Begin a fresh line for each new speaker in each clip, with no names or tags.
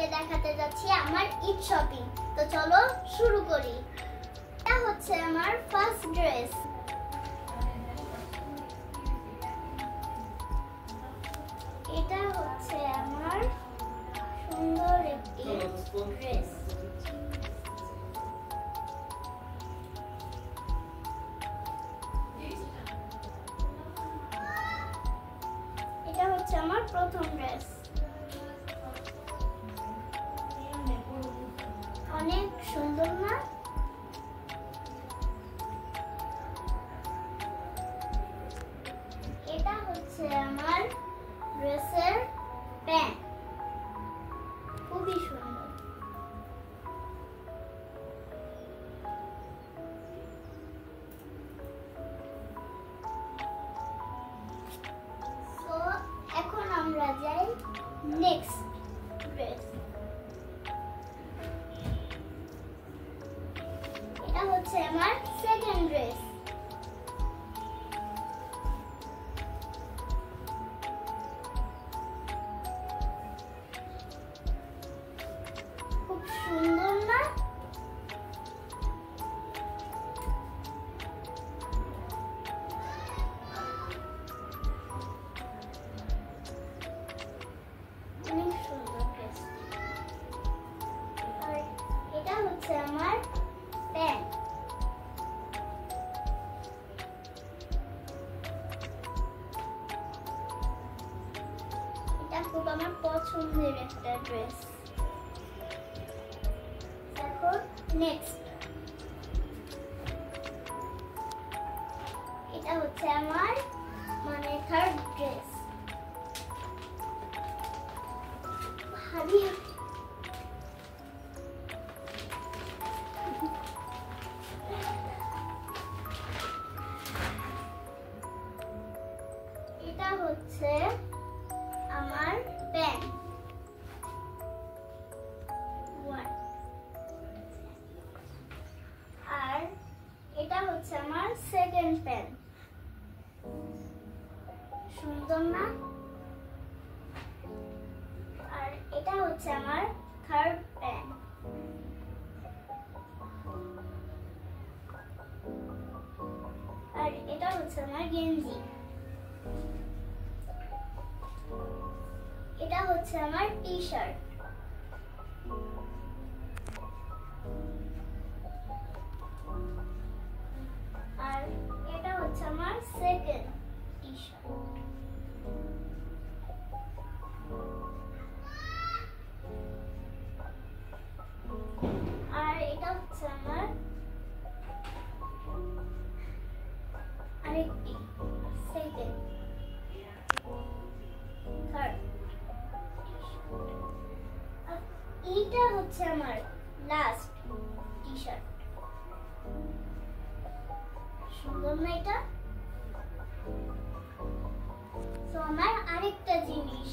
তোমাদেরকে দেখাতে যাচ্ছি আমার ঈদ শপিং। তো চলো শুরু করি। এটা হচ্ছে আমার ফার্স্ট ড্রেস। এটা হচ্ছে আমার সুন্দর একটি ড্রেস। এটা হচ্ছে আমার প্রথম ড্রেস। অনেক সুন্দর না? এটা হচ্ছে আমার ড্রেসের প্যান্ট, খুবই সুন্দর। তো এখন আমরা যাই নেক্সট ড্রেস। এটা হচ্ছে আমার সেকেন্ড ড্রেস। খুব সুন্দর না? অনেক সুন্দর ড্রেস। আর এটা হচ্ছে আমার প্যান্ট। এটা খুব আমার পছন্দের একটা ড্রেস। দেখো নেক্সট। এটা হচ্ছে আমার থার্ড ড্রেস। ভারী। এটা হচ্ছে আমার প্যান্ট। আর এটা হচ্ছে আমার সেকেন্ড প্যান্ট। সুন্দর না? আর এটা হচ্ছে আমার থার্ড প্যান্ট। আর এটা হচ্ছে আমার গেঞ্জি। এটা হচ্ছে আমার টি শার্ট। আর এটা হচ্ছে আমার সেকেন্ড টি শার্ট। আর এটা হচ্ছে আমার আরেকটি সেকেন্ড থার্ড। এইটা হচ্ছে আমার লাস্ট টি শার্ট। সুন্দর না এটা? তো আমার আরেকটা জিনিস,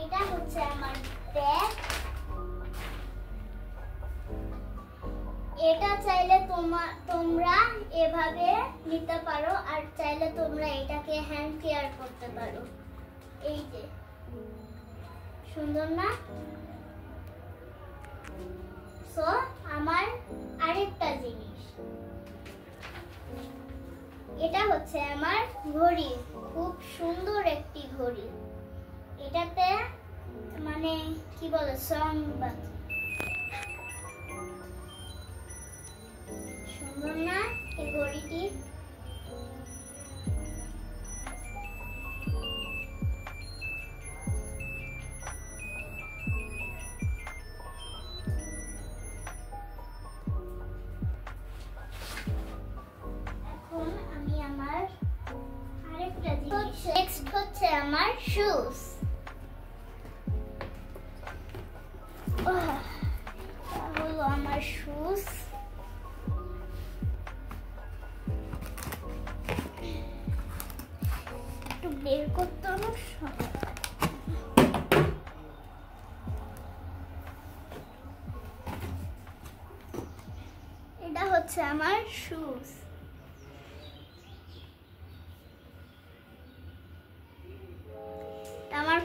এটা হচ্ছে আমার ব্যাগ। এটা চাইলে তোমরা এভাবে নিতে পারো, আর চাইলে তোমরা এটাকে হ্যান্ড কেয়ার করতে পারো। এই যে সুন্দর না? সো আমার আরেকটা জিনিস, এটা হচ্ছে আমার ঘড়ি। খুব সুন্দর একটি ঘড়ি। এটাতে কি বলে সং বাজে। সুন্দর না এই ঘড়িটি? এখন আমি আমার আরেকটা জিনিস, নেক্সট হচ্ছে আমার শুজ। হলো আমার শুজ। একটু বের করতে হবে। এটা হচ্ছে আমার শুজ।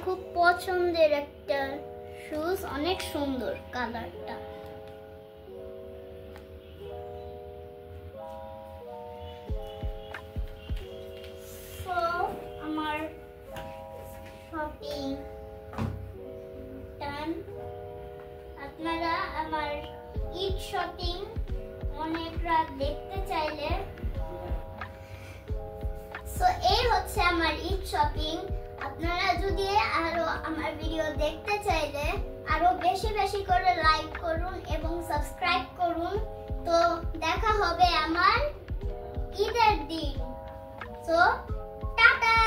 খুব পছন্দের একটা শুজ, অনেক সুন্দর কালারটা। সো আমার শপিং ডান। আপনারা আমার ঈদ শপিং অনেক রাত দেখতে চাইলে, সো এই হচ্ছে আমার ঈদ শপিং। আপনারা যদি আরো আমার ভিডিও দেখতে চাইলে আরো বেশি বেশি করে লাইক করুন এবং সাবস্ক্রাইব করুন। তো দেখা হবে আমার ঈদের দিন। So tata.